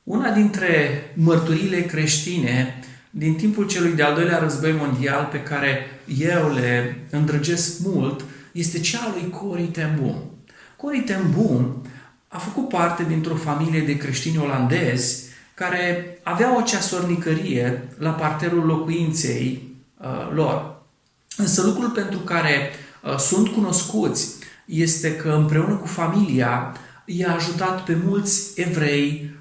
Una dintre mărturiile creștine din timpul celui de-al doilea război mondial pe care eu le îndrăgesc mult este cea a lui Corrie ten Boom. Corrie ten Boom a făcut parte dintr-o familie de creștini olandezi care aveau o ceasornicărie la parterul locuinței lor. Însă lucrul pentru care sunt cunoscuți este că împreună cu familia i-a ajutat pe mulți evrei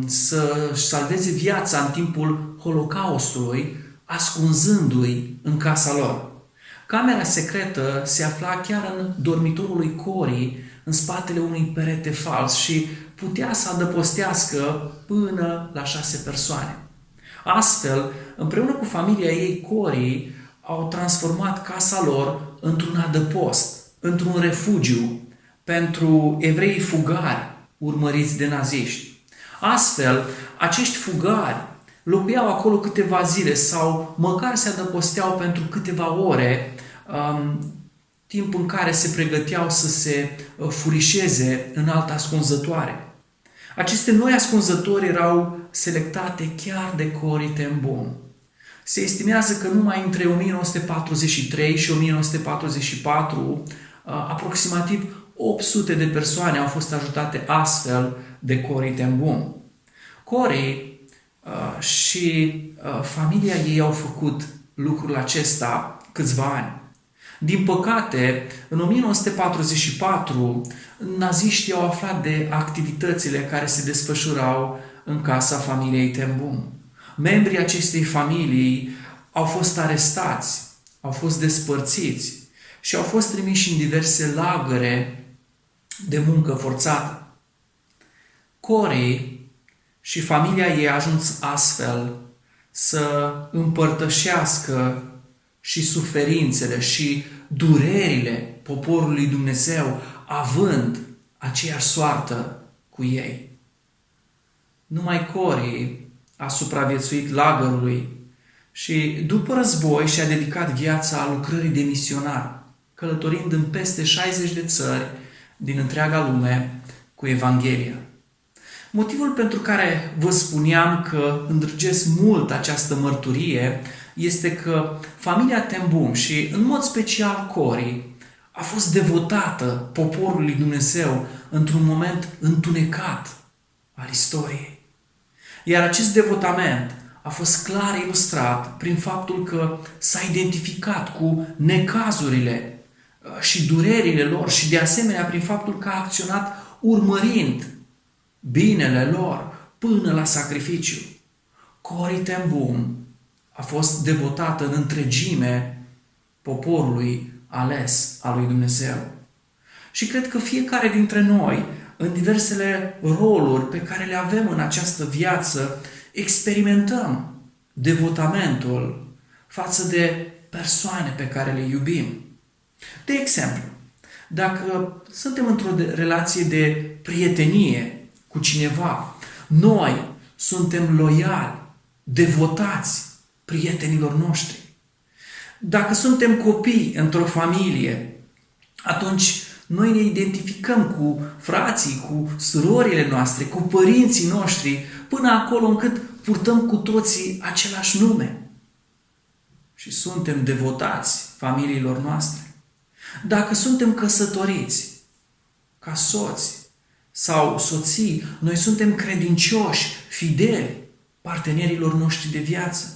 să-și salveze viața în timpul Holocaustului, ascunzându-i în casa lor. Camera secretă se afla chiar în dormitorul lui Corrie, în spatele unui perete fals și putea să adăpostească până la 6 persoane. Astfel, împreună cu familia ei, Corrie au transformat casa lor într-un adăpost, într-un refugiu pentru evrei fugari urmăriți de naziști. Astfel, acești fugari locuiau acolo câteva zile sau măcar se adăposteau pentru câteva ore, timp în care se pregăteau să se furișeze în altă ascunzătoare. Aceste noi ascunzători erau selectate chiar de Corrie ten Boom. Se estimează că numai între 1943 și 1944, aproximativ 800 de persoane au fost ajutate astfel de Corrie ten Boom. Corrie și familia ei au făcut lucrul acesta câțiva ani. Din păcate, în 1944, naziștii au aflat de activitățile care se desfășurau în casa familiei ten Boom. Membrii acestei familii au fost arestați, au fost despărțiți și au fost trimiși în diverse lagăre de muncă forțată. Corrie și familia ei a ajuns astfel să împărtășească și suferințele și durerile poporului Dumnezeu, având aceeași soartă cu ei. Numai Corrie a supraviețuit lagărului și după război și-a dedicat viața lucrării de misionar, călătorind în peste 60 de țări din întreaga lume cu Evanghelia. Motivul pentru care vă spuneam că îndrăgesc mult această mărturie este că familia ten Boom și în mod special Corrie a fost devotată poporului Dumnezeu într-un moment întunecat al istoriei. Iar acest devotament a fost clar ilustrat prin faptul că s-a identificat cu necazurile și durerile lor și de asemenea prin faptul că a acționat urmărind binele lor până la sacrificiu. Corrie ten Boom a fost devotată în întregime poporului ales al lui Dumnezeu. Și cred că fiecare dintre noi, în diversele roluri pe care le avem în această viață, experimentăm devotamentul față de persoane pe care le iubim. De exemplu, dacă suntem într-o relație de prietenie cu cineva, noi suntem loiali, devotați prietenilor noștri. Dacă suntem copii într-o familie, atunci noi ne identificăm cu frații, cu surorile noastre, cu părinții noștri, până acolo încât purtăm cu toții același nume. Și suntem devotați familiilor noastre. Dacă suntem căsătoriți, ca soți sau soții, noi suntem credincioși, fideli partenerilor noștri de viață.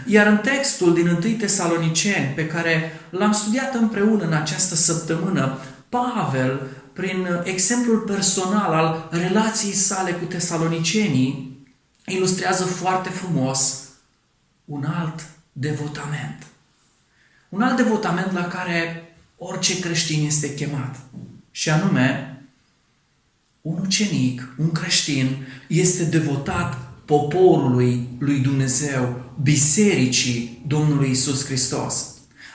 Iar în textul din 1 Tesaloniceni, pe care l-am studiat împreună în această săptămână, Pavel, prin exemplul personal al relației sale cu tesalonicenii, ilustrează foarte frumos un alt devotament. Un alt devotament la care orice creștin este chemat. Și anume, un ucenic, un creștin, este devotat poporului lui Dumnezeu, bisericii Domnului Iisus Hristos.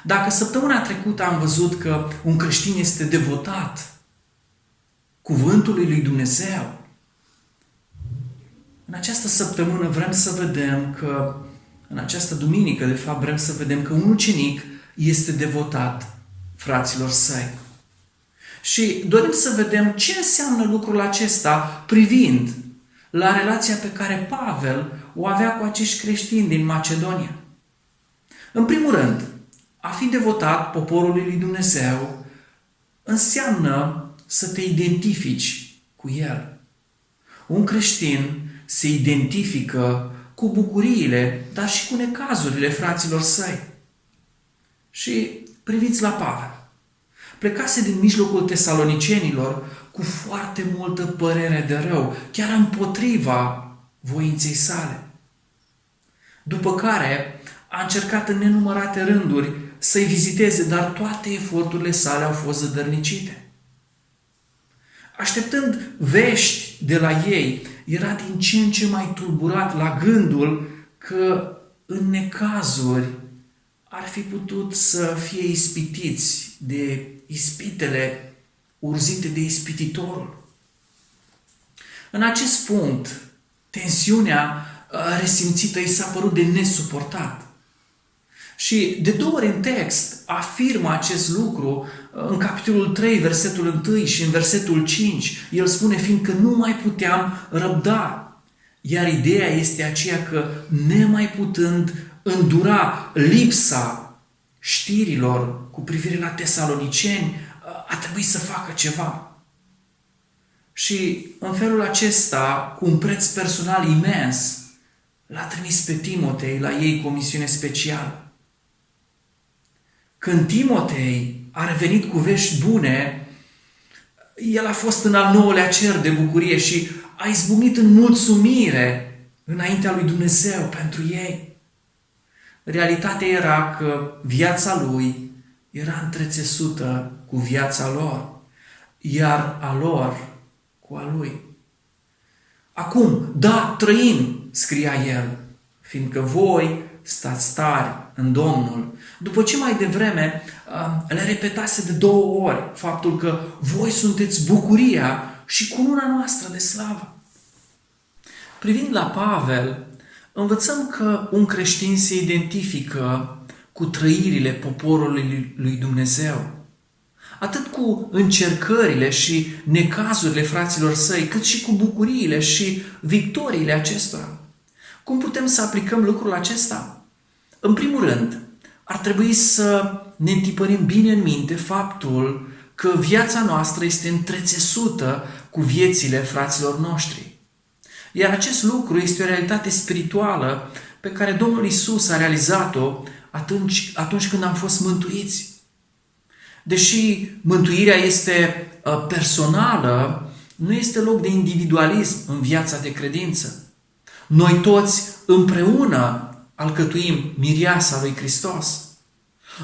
Dacă săptămâna trecută am văzut că un creștin este devotat cuvântului lui Dumnezeu, în această săptămână vrem să vedem că, în această duminică, de fapt, vrem să vedem că un ucenic este devotat fraților săi. Și dorim să vedem ce înseamnă lucrul acesta privind la relația pe care Pavel o avea cu acești creștini din Macedonia. În primul rând, a fi devotat poporului lui Dumnezeu înseamnă să te identifici cu el. Un creștin se identifică cu bucuriile, dar și cu necazurile fraților săi. Și priviți la Pavel. Plecase din mijlocul tesalonicenilor cu foarte multă părere de rău, chiar împotriva voinței sale. După care a încercat în nenumărate rânduri să-i viziteze, dar toate eforturile sale au fost zădărnicite. Așteptând vești de la ei, era din ce în ce mai tulburat la gândul că în necazuri ar fi putut să fie ispitiți de ispitele urzite de ispititorul. În acest punct, tensiunea resimțită i s-a părut de nesuportat. Și de 2 ori în text afirmă acest lucru, în capitolul 3, versetul 1 și în versetul 5. El spune, fiindcă nu mai puteam răbda. Iar ideea este aceea că, nemai putând îndura lipsa știrilor cu privire la tesaloniceni, a trebuit să facă ceva. Și în felul acesta, cu un preț personal imens, l-a trimis pe Timotei la ei cu o misiune specială. Când Timotei a revenit cu vești bune, el a fost în al 9-lea cer de bucurie și a izbucnit în mulțumire înaintea lui Dumnezeu pentru ei. Realitatea era că viața lui era întrețesută cu viața lor, iar a lor cu a lui. Acum, da, trăim, scria el, fiindcă voi stați tari în Domnul. După ce mai devreme le repetase de 2 ori faptul că voi sunteți bucuria și cununa noastră de slavă. Privind la Pavel, învățăm că un creștin se identifică cu trăirile poporului lui Dumnezeu. Atât cu încercările și necazurile fraților săi, cât și cu bucuriile și victoriile acestora. Cum putem să aplicăm lucrul acesta? În primul rând, ar trebui să ne întipărim bine în minte faptul că viața noastră este întrețesută cu viețile fraților noștri. Iar acest lucru este o realitate spirituală pe care Domnul Iisus a realizat-o atunci când am fost mântuiți. Deși mântuirea este personală, nu este loc de individualism în viața de credință. Noi toți împreună alcătuim mireasa lui Hristos.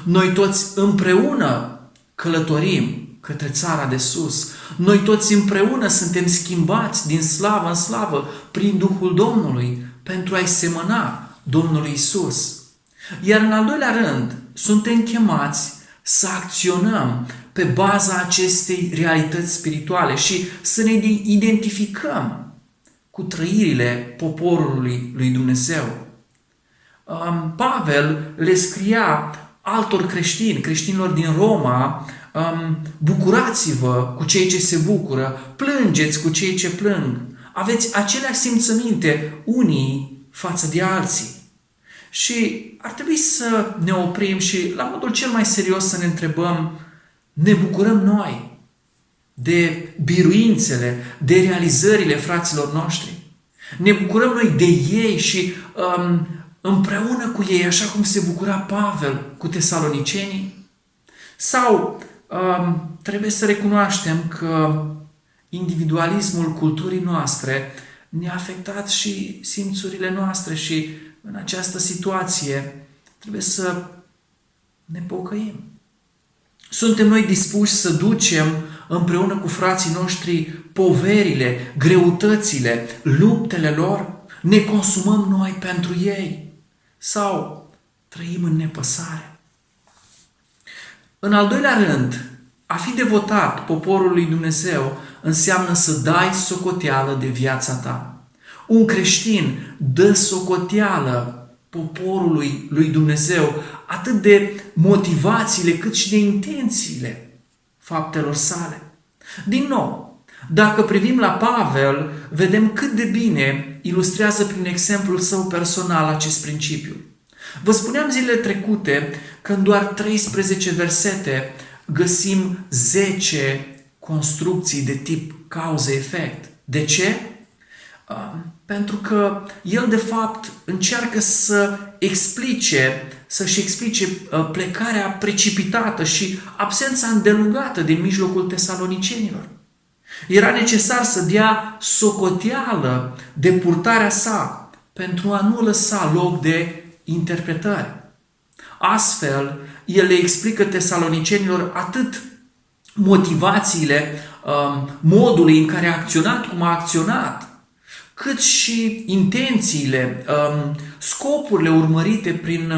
Noi toți împreună călătorim către țara de sus. Noi toți împreună suntem schimbați din slavă în slavă prin Duhul Domnului pentru a-i semăna Domnului Iisus. Iar în al doilea rând, suntem chemați să acționăm pe baza acestei realități spirituale și să ne identificăm cu trăirile poporului lui Dumnezeu. Pavel le scria altor creștini, creștinilor din Roma, bucurați-vă cu cei ce se bucură, plângeți cu cei ce plâng. Aveți aceleași simțăminte unii față de alții. Și ar trebui să ne oprim și, la modul cel mai serios, să ne întrebăm, ne bucurăm noi de biruințele, de realizările fraților noștri? Ne bucurăm noi de ei și împreună cu ei, așa cum se bucura Pavel cu tesalonicenii? Sau trebuie să recunoaștem că individualismul culturii noastre ne-a afectat și simțurile noastre și în această situație trebuie să ne pocăim. Suntem noi dispuși să ducem împreună cu frații noștri poverile, greutățile, luptele lor? Ne consumăm noi pentru ei? Sau trăim în nepăsare? În al doilea rând, a fi devotat poporului lui Dumnezeu înseamnă să dai socoteală de viața ta. Un creștin dă socoteală poporului lui Dumnezeu atât de motivațiile cât și de intențiile faptelor sale. Din nou, Dacă privim la Pavel, vedem cât de bine ilustrează prin exemplul său personal acest principiu. Vă spuneam zilele trecute că în doar 13 versete găsim 10 construcții de tip cauză-efect. De ce? Pentru că el, de fapt, încearcă să-și explice plecarea precipitată și absența îndelungată din mijlocul tesalonicenilor. Era necesar să dea socoteală de purtarea sa pentru a nu lăsa loc de interpretări. Astfel, el le explică tesalonicenilor atât motivațiile modului în care a acționat cum a acționat, cât și intențiile, scopurile urmărite prin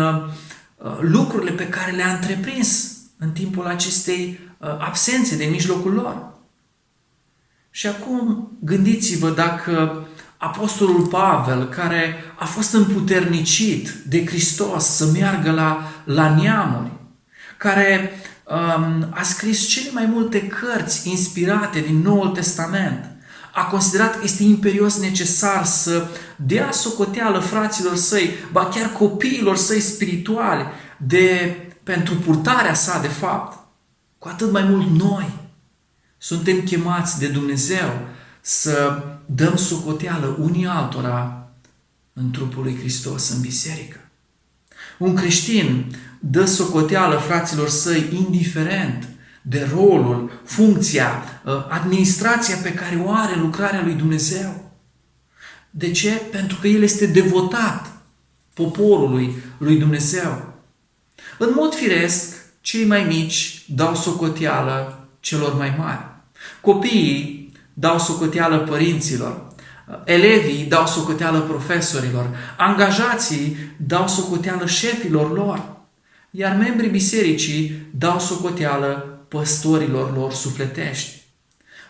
lucrurile pe care le-a întreprins în timpul acestei absențe din mijlocul lor. Și acum gândiți-vă dacă apostolul Pavel, care a fost împuternicit de Hristos să meargă la neamuri, care a scris cele mai multe cărți inspirate din Noul Testament, a considerat că este imperios necesar să dea socoteală fraților săi, ba chiar copiilor săi spirituali, pentru purtarea sa, de fapt, cu atât mai mult noi suntem chemați de Dumnezeu să dăm socoteală unii altora în trupul lui Hristos, în biserică. Un creștin dă socoteală fraților săi indiferent de rolul, funcția, administrația pe care o are lucrarea lui Dumnezeu. De ce? Pentru că el este devotat poporului lui Dumnezeu. În mod firesc, cei mai mici dau socoteală celor mai mari. Copiii dau socoteală părinților. Elevii dau socoteală profesorilor. Angajații dau socoteală șefilor lor. Iar membrii bisericii dau socoteală păstorilor lor sufletești.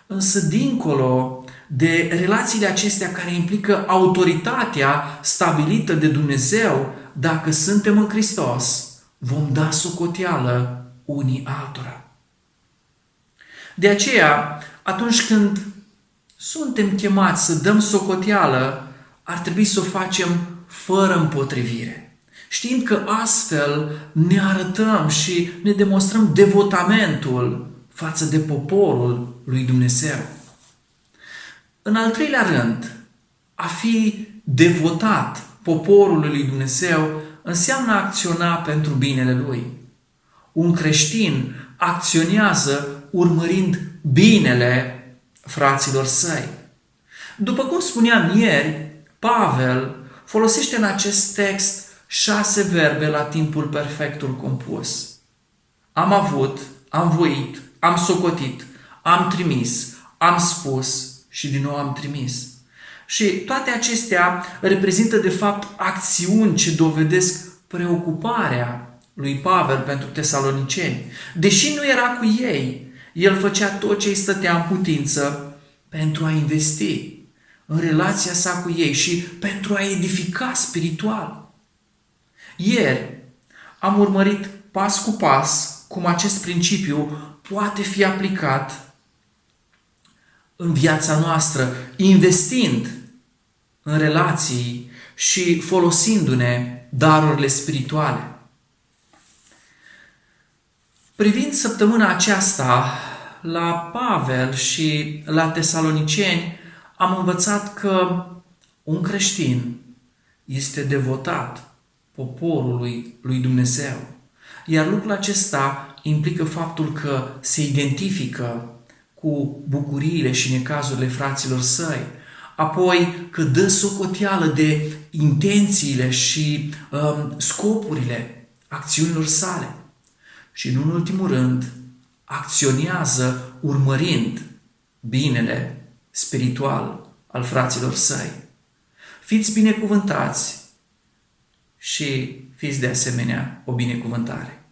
Însă, dincolo de relațiile acestea care implică autoritatea stabilită de Dumnezeu, dacă suntem în Hristos, vom da socoteală unii altora. De aceea, atunci când suntem chemați să dăm socoteală, ar trebui să o facem fără împotrivire, știind că astfel ne arătăm și ne demonstrăm devotamentul față de poporul lui Dumnezeu. În al treilea rând, a fi devotat poporului lui Dumnezeu înseamnă a acționa pentru binele lui. Un creștin acționează urmărind binele fraților săi. După cum spuneam ieri, Pavel folosește în acest text 6 verbe la timpul perfectul compus. Am avut, am voit, am socotit, am trimis, am spus și din nou am trimis. Și toate acestea reprezintă de fapt acțiuni ce dovedesc preocuparea lui Pavel pentru tesaloniceni. Deși nu era cu ei, el făcea tot ce îi stătea în putință pentru a investi în relația sa cu ei și pentru a edifica spiritual. Ieri am urmărit pas cu pas cum acest principiu poate fi aplicat în viața noastră, investind în relații și folosindu-ne darurile spirituale. Privind săptămâna aceasta la Pavel și la tesaloniceni, am învățat că un creștin este devotat poporului lui Dumnezeu. Iar lucrul acesta implică faptul că se identifică cu bucuriile și necazurile fraților săi, apoi că dă socoteală de intențiile și scopurile acțiunilor sale și, în ultimul rând, acționează urmărind binele spiritual al fraților săi. Fiți binecuvântați și fiți de asemenea o binecuvântare.